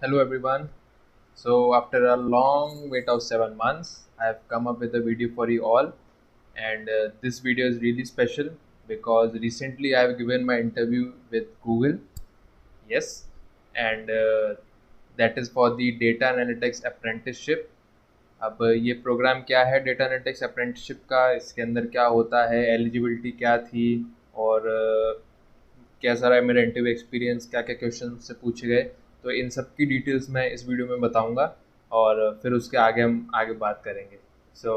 Hello everyone. So after a long wait of 7 months, I have come up with a video for you all, and this video is really special because recently I have given my interview with Google. Yes, and that is for the Data Analytics Apprenticeship. अब ये programme क्या है data analytics apprenticeship का, इसके अंदर क्या होता है, एलिजिबिलिटी क्या थी और कैसा रहा मेरा इंटरव्यू एक्सपीरियंस, क्या क्या क्वेश्चन से पूछे गए, तो इन सब की डिटेल्स मैं इस वीडियो में बताऊंगा और फिर उसके आगे हम आगे बात करेंगे. So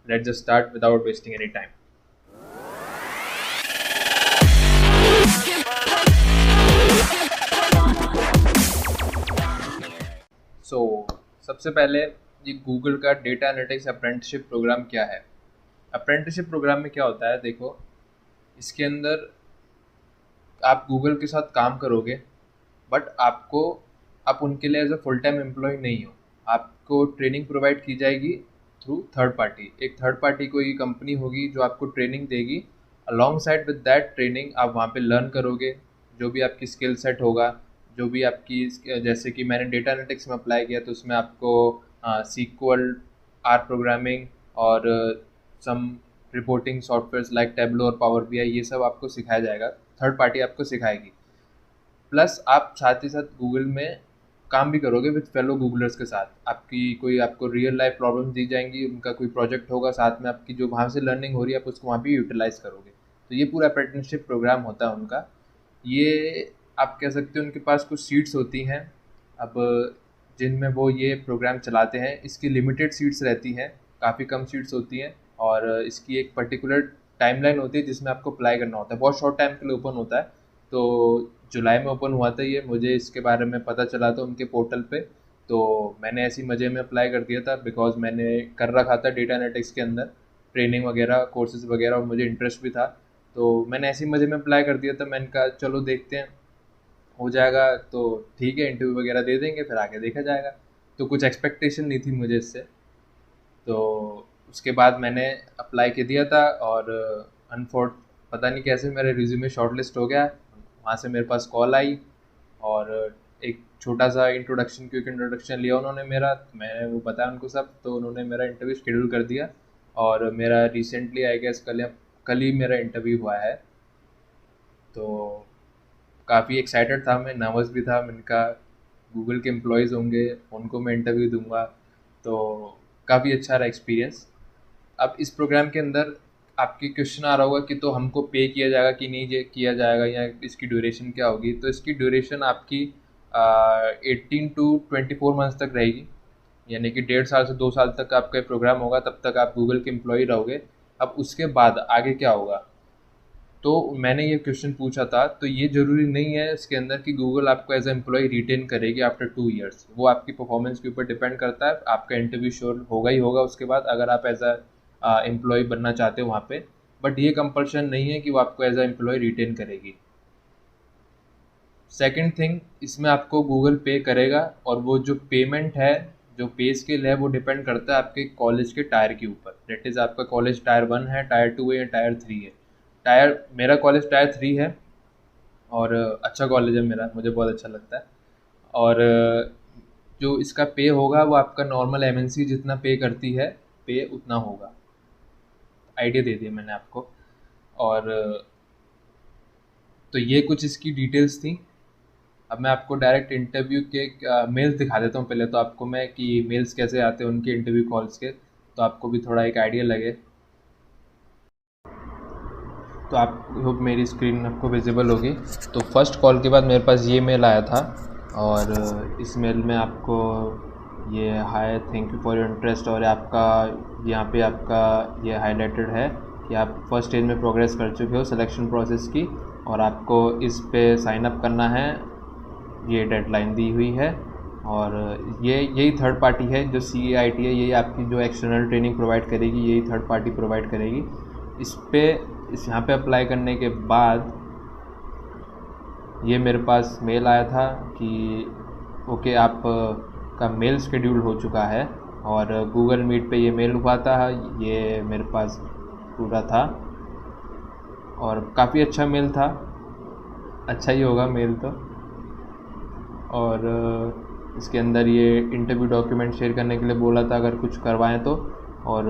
let's just start without wasting any time. So सबसे पहले ये गूगल का डेटा एनालिटिक्स अप्रेंटिसशिप प्रोग्राम क्या है. अप्रेंटिसशिप प्रोग्राम में क्या होता है, देखो इसके अंदर आप गूगल के साथ काम करोगे, बट आप उनके लिए as a full time employ नहीं हो. आपको ट्रेनिंग प्रोवाइड की जाएगी थ्रू थर्ड पार्टी. एक थर्ड पार्टी कोई कंपनी होगी जो आपको ट्रेनिंग देगी. Alongside with that training आप वहाँ पे लर्न करोगे, जो भी आपकी स्किल सेट होगा, जो भी आपकी जैसे कि मैंने डेटा एनालिटिक्स में अप्लाई किया तो उसमें आपको सीक्वल, आर प्रोग्रामिंग और सम रिपोर्टिंग सॉफ्टवेयर्स लाइक टेबलो और पावर बीआई, ये सब आपको सिखाया जाएगा. थर्ड पार्टी आपको सिखाएगी. प्लस आप साथ ही साथ गूगल में काम भी करोगे विद फेलो गूगलर्स के साथ. आपको रियल लाइफ प्रॉब्लम्स दी जाएंगी, उनका कोई प्रोजेक्ट होगा, साथ में आपकी जो वहाँ से लर्निंग हो रही है आप उसको वहाँ पे यूटिलाइज करोगे. तो ये पूरा अप्रेंटिसशिप प्रोग्राम होता है उनका. ये आप कह सकते हो उनके पास कुछ सीट्स होती हैं अब जिनमें वो ये प्रोग्राम चलाते हैं. इसकी लिमिटेड सीट्स रहती हैं, काफ़ी कम सीट्स होती हैं और इसकी एक पर्टिकुलर टाइमलाइन होती है जिसमें आपको अप्लाई करना होता है. बहुत शॉर्ट टाइम के लिए ओपन होता है. तो जुलाई में ओपन हुआ था ये, मुझे इसके बारे में पता चला था उनके पोर्टल पे. तो मैंने ऐसी मज़े में अप्लाई कर दिया था बिकॉज मैंने कर रखा था डेटा एनालिटिक्स के अंदर ट्रेनिंग वगैरह, कोर्सेज वगैरह, और मुझे इंटरेस्ट भी था. तो मैंने ऐसी मज़े में अप्लाई कर दिया था. मैंने कहा चलो देखते हैं, हो जाएगा तो ठीक है, इंटरव्यू वगैरह दे देंगे, फिर आगे देखा जाएगा. तो कुछ एक्सपेक्टेशन नहीं थी मुझे इससे. तो उसके बाद मैंने अप्लाई के दिया था और अनफॉर्ट पता नहीं कैसे मेरा रिज्यूमे शॉर्टलिस्ट हो गया. वहाँ से मेरे पास कॉल आई और एक छोटा सा इंट्रोडक्शन, क्विक इंट्रोडक्शन लिया उन्होंने मेरा, मैंने वो बताया उनको सब, तो उन्होंने मेरा इंटरव्यू शेड्यूल कर दिया. और मेरा रिसेंटली आई गेस कल ही मेरा इंटरव्यू हुआ है. तो काफ़ी एक्साइटेड था मैं, नर्वस भी था. मैंने कहा गूगल के एम्प्लॉयज़ होंगे, उनको मैं इंटरव्यू दूंगा, तो काफ़ी अच्छा रहा एक्सपीरियंस. अब इस प्रोग्राम के अंदर आपके क्वेश्चन आ रहा होगा कि तो हमको पे किया जाएगा कि नहीं किया जाएगा, या इसकी ड्यूरेशन क्या होगी. तो इसकी ड्यूरेशन आपकी 18 to 24 मंथ्स तक रहेगी, यानी कि 1.5 साल से 2 साल तक आपका प्रोग्राम होगा. तब तक आप गूगल के एम्प्लॉय रहोगे. अब उसके बाद आगे क्या होगा, तो मैंने ये क्वेश्चन पूछा था. तो ये ज़रूरी नहीं है इसके अंदर कि गूगल आपको एज ए एम्प्लॉय रिटेन करेगी आफ्टर 2 ईयर्स. वो आपकी परफॉर्मेंस के ऊपर डिपेंड करता है. आपका इंटरव्यू श्योर होगा ही होगा उसके बाद, अगर आप एज अ एम्प्लॉय बनना चाहते हो वहाँ पे. बट ये कंपल्शन नहीं है कि वो आपको एज अ एम्प्लॉय रिटेन करेगी. सेकंड थिंग, इसमें आपको गूगल पे करेगा और वो जो पेमेंट है, जो पे स्केल है, वो डिपेंड करता है आपके कॉलेज के टायर के ऊपर. डेट इज़ आपका कॉलेज टायर 1 है, टायर 2 है या टायर 3 है. मेरा कॉलेज टायर 3 है और अच्छा कॉलेज है मेरा, मुझे बहुत अच्छा लगता है. और जो इसका पे होगा वो आपका नॉर्मल एमएनसी जितना पे करती है, पे उतना होगा. आइडिया दे दिया मैंने आपको. और तो ये कुछ इसकी डिटेल्स थी. अब मैं आपको डायरेक्ट इंटरव्यू के मेल्स दिखा देता हूँ पहले तो आपको मैं, कि मेल्स कैसे आते हैं उनके इंटरव्यू कॉल्स के, तो आपको भी थोड़ा एक आइडिया लगे. तो आप होप मेरी स्क्रीन आपको विजिबल होगी. तो फर्स्ट कॉल के बाद मेरे पास ये मेल आया था और इस मेल में आपको ये hi thank you for your interest, और आपका यहाँ पे आपका ये हाईलाइटेड है कि आप फर्स्ट स्टेज में प्रोग्रेस कर चुके हो सिलेक्शन प्रोसेस की, और आपको इस पे साइन अप करना है. ये डेडलाइन दी हुई है. और यही थर्ड पार्टी है जो CAIT है, यही आपकी जो एक्सटर्नल ट्रेनिंग प्रोवाइड करेगी, यही थर्ड पार्टी प्रोवाइड करेगी. इस यहाँ पे अप्लाई करने के बाद ये मेरे पास मेल आया था कि ओके आप का मेल शेड्यूल हो चुका है. और गूगल मीट पे ये मेल हुआ था, ये मेरे पास पूरा था और काफ़ी अच्छा मेल था. अच्छा ही होगा मेल तो. और इसके अंदर ये इंटरव्यू डॉक्यूमेंट शेयर करने के लिए बोला था अगर कुछ करवाएं तो, और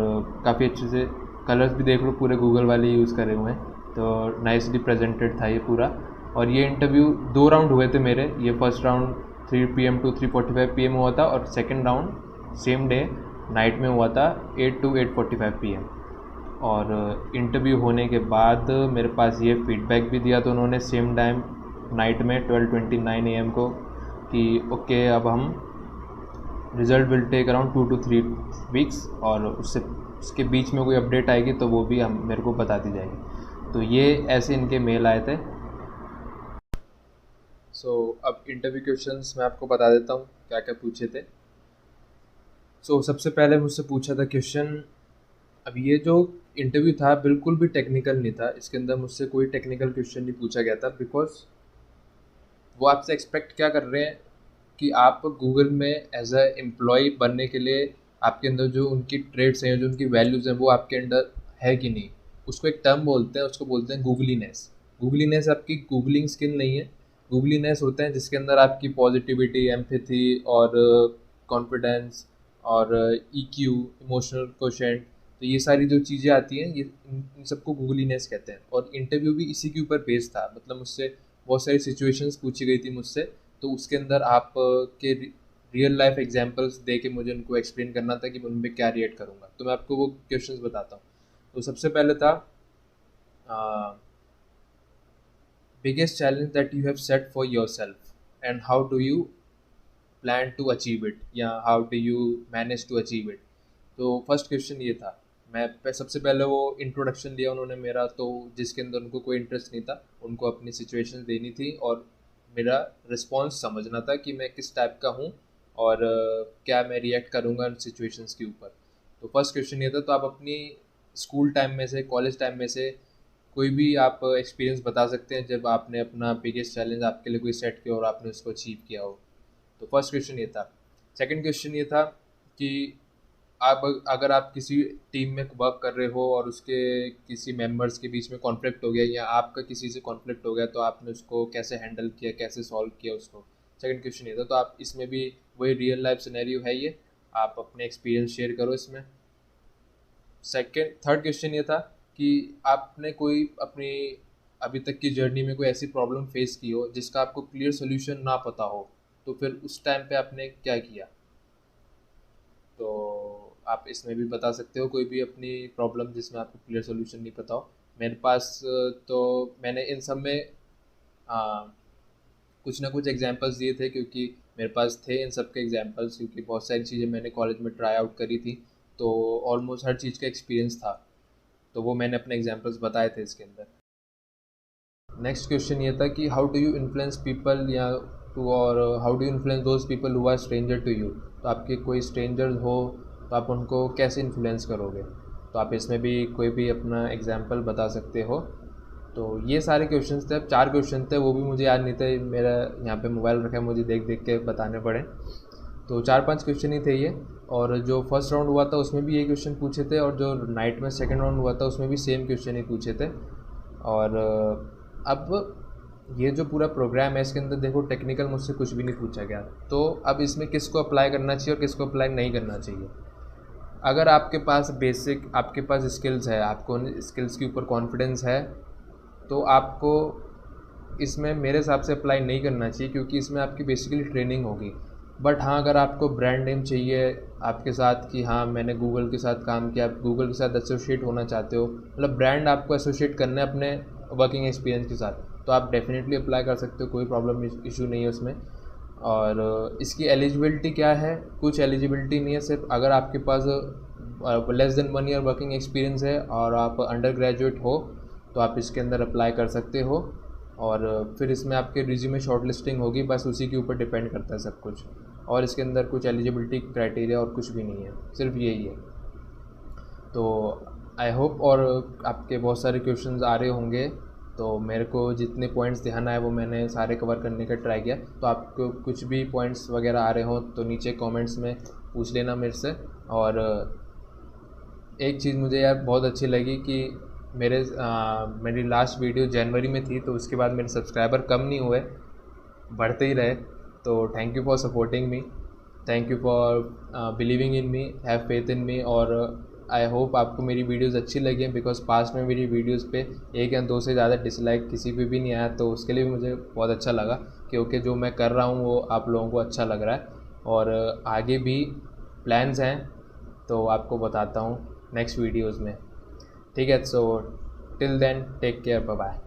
काफ़ी अच्छे से कलर्स भी देख लो पूरे गूगल वाले यूज़ करे हुए हैं, तो नाइसली प्रेजेंटेड था ये पूरा। और ये इंटरव्यू 2 राउंड हुए थे मेरे। ये first round 3 PM to 3:45 PM हुआ था, और second round same day night में हुआ था 8 to 8:45 PM। और इंटरव्यू होने के बाद मेरे पास ये फीडबैक भी दिया था उन्होंने सेम टाइम नाइट में 12:29 AM को कि ओके अब हम result will take around 2 to 3 weeks, और उसके बीच में कोई अपडेट आएगी तो वो भी हम मेरे को बता दी जाएगी। तो ये ऐसे इनके मेल आए थे। अब इंटरव्यू क्वेश्चंस मैं आपको बता देता हूँ क्या क्या पूछे थे। सबसे पहले मुझसे पूछा था क्वेश्चन, अब ये जो इंटरव्यू था बिल्कुल भी टेक्निकल नहीं था, इसके अंदर मुझसे कोई टेक्निकल क्वेश्चन नहीं पूछा गया था, बिकॉज वो आपसे एक्सपेक्ट क्या कर रहे हैं कि आप गूगल में एज अ एम्प्लॉय बनने के लिए आपके अंदर जो उनकी ट्रेड्स हैं, जो उनकी वैल्यूज़ हैं, वो आपके अंदर है कि नहीं। उसको एक टर्म बोलते हैं, उसको बोलते हैं गूगलीनेस। गूगलीनेस आपकी गूगलिंग स्किल नहीं है। गूगलीनेस होता है जिसके अंदर आपकी पॉजिटिविटी, एम्पैथी और कॉन्फिडेंस और EQ, इमोशनल कोशेंट, तो ये सारी जो चीज़ें आती हैं, ये इन सबको गूगलीनेस कहते हैं। और इंटरव्यू भी इसी के ऊपर बेस्ड था, मतलब मुझसे बहुत सारी सिचुएशंस पूछी गई थी मुझसे, तो उसके अंदर आप के रियल लाइफ एग्जांपल्स दे के मुझे उनको एक्सप्लेन करना था कि मैं उन पर क्या रिएक्ट करूँगा। तो मैं आपको वो क्वेश्चंस बताता हूँ। तो सबसे पहले था biggest challenge that you have set for yourself and how do you plan to achieve it, या how do you manage to achieve it। तो फर्स्ट क्वेश्चन ये था। सबसे पहले वो इंट्रोडक्शन लिया उन्होंने मेरा, तो जिसके अंदर उनको कोई इंटरेस्ट नहीं था, उनको अपनी सिचुएशन देनी थी और मेरा रिस्पॉन्स समझना था कि मैं किस टाइप का हूँ और क्या मैं रिएक्ट करूँगा उन सिचुएशंस के ऊपर। तो फर्स्ट क्वेश्चन ये था। तो आप अपनी स्कूल टाइम में से, कॉलेज टाइम में से कोई भी आप एक्सपीरियंस बता सकते हैं जब आपने अपना बिगेस्ट चैलेंज आपके लिए कोई सेट किया और आपने उसको अचीव किया हो। तो फर्स्ट क्वेश्चन ये था। सेकंड क्वेश्चन ये था कि आप अगर आप किसी टीम में वर्क कर रहे हो और उसके किसी मेंबर्स के बीच में कॉन्फ्लिक्ट हो गया या आपका किसी से कॉन्फ्लिक्ट हो गया, तो आपने उसको कैसे हैंडल किया, कैसे सॉल्व किया उसको। सेकंड क्वेश्चन ये था। तो आप इसमें भी वही रियल लाइफ सिनेरियो है ये, आप अपने एक्सपीरियंस शेयर करो इसमें। थर्ड क्वेश्चन ये था कि आपने कोई अपनी अभी तक की जर्नी में कोई ऐसी प्रॉब्लम फेस की हो जिसका आपको क्लियर सोल्यूशन ना पता हो, तो फिर उस टाइम पे आपने क्या किया। तो आप इसमें भी बता सकते हो कोई भी अपनी प्रॉब्लम जिसमें आपको क्लियर सोल्यूशन नहीं पता हो। मेरे पास तो मैंने इन सब में कुछ ना कुछ एग्जांपल्स दिए थे, क्योंकि मेरे पास थे इन सब के एग्जांपल्स, क्योंकि बहुत सारी चीज़ें मैंने कॉलेज में ट्राई आउट करी थी, तो ऑलमोस्ट हर चीज़ का एक्सपीरियंस था, तो वो मैंने अपने एग्जांपल्स बताए थे इसके अंदर। नेक्स्ट क्वेश्चन ये था कि how do you influence people या टू, और how do you influence those people who are stranger to you. तो आपके कोई स्ट्रेंजर हो तो आप उनको कैसे इन्फ्लुएंस करोगे। तो आप इसमें भी कोई भी अपना एग्जांपल बता सकते हो। तो ये सारे क्वेश्चंस थे। अब 4 क्वेश्चन थे, वो भी मुझे याद नहीं थे, मेरा यहाँ पे मोबाइल रखा है, मुझे देख देख के बताने पड़े। तो 4-5 क्वेश्चन ही थे ये। और जो फर्स्ट राउंड हुआ था उसमें भी ये क्वेश्चन पूछे थे, और जो नाइट में सेकेंड राउंड हुआ था उसमें भी सेम क्वेश्चन ही पूछे थे। और अब ये जो पूरा प्रोग्राम है इसके अंदर देखो टेक्निकल मुझसे कुछ भी नहीं पूछा गया, तो अब इसमें किसको अप्लाई करना चाहिए और किसको अप्लाई नहीं करना चाहिए। अगर आपके पास बेसिक, आपके पास स्किल्स है, आपको उन स्किल्स के ऊपर कॉन्फिडेंस है, तो आपको इसमें मेरे हिसाब से अप्लाई नहीं करना चाहिए, क्योंकि इसमें आपकी बेसिकली ट्रेनिंग होगी। बट हाँ, अगर आपको ब्रांड नेम चाहिए आपके साथ कि हाँ मैंने गूगल के साथ काम किया, आप गूगल के साथ एसोसिएट होना चाहते हो, मतलब ब्रांड आपको एसोसिएट करना है अपने वर्किंग एक्सपीरियंस के साथ, तो आप डेफिनेटली अप्लाई कर सकते हो, कोई प्रॉब्लम इशू नहीं है उसमें। और इसकी एलिजिबिलिटी क्या है, कुछ एलिजिबिलिटी नहीं है, सिर्फ अगर आपके पास less than 1 year working experience है और आप अंडर ग्रेजुएट हो तो आप इसके अंदर अप्लाई कर सकते हो। और फिर इसमें आपके रिज्यूमे शॉर्टलिस्टिंग होगी, बस उसी के ऊपर डिपेंड करता है सब कुछ। और इसके अंदर कुछ एलिजिबिलिटी क्राइटेरिया और कुछ भी नहीं है, सिर्फ यही है। तो आई होप, और आपके बहुत सारे क्वेश्चंस आ रहे होंगे, तो मेरे को जितने पॉइंट्स ध्यान आए वो मैंने सारे कवर करने का ट्राई किया। तो आपको कुछ भी पॉइंट्स वगैरह आ रहे हो तो नीचे कमेंट्स में पूछ लेना मेरे से। और एक चीज़ मुझे यार बहुत अच्छी लगी कि मेरी लास्ट वीडियो जनवरी में थी, तो उसके बाद मेरे सब्सक्राइबर कम नहीं हुए, बढ़ते ही रहे। तो thank you for supporting me. Thank you for believing in me, have faith in me. और आई होप आपको मेरी वीडियोस अच्छी लगी, बिकॉज पास्ट में मेरी वीडियोस पे 1 या 2 से ज़्यादा डिसलाइक किसी पे भी नहीं आया, तो उसके लिए भी मुझे बहुत अच्छा लगा कि ओके जो मैं कर रहा हूँ वो आप लोगों को अच्छा लग रहा है। और आगे भी प्लान्स हैं तो आपको बताता हूँ नेक्स्ट वीडियोज़ में। ठीक है, so till then take care, bye bye.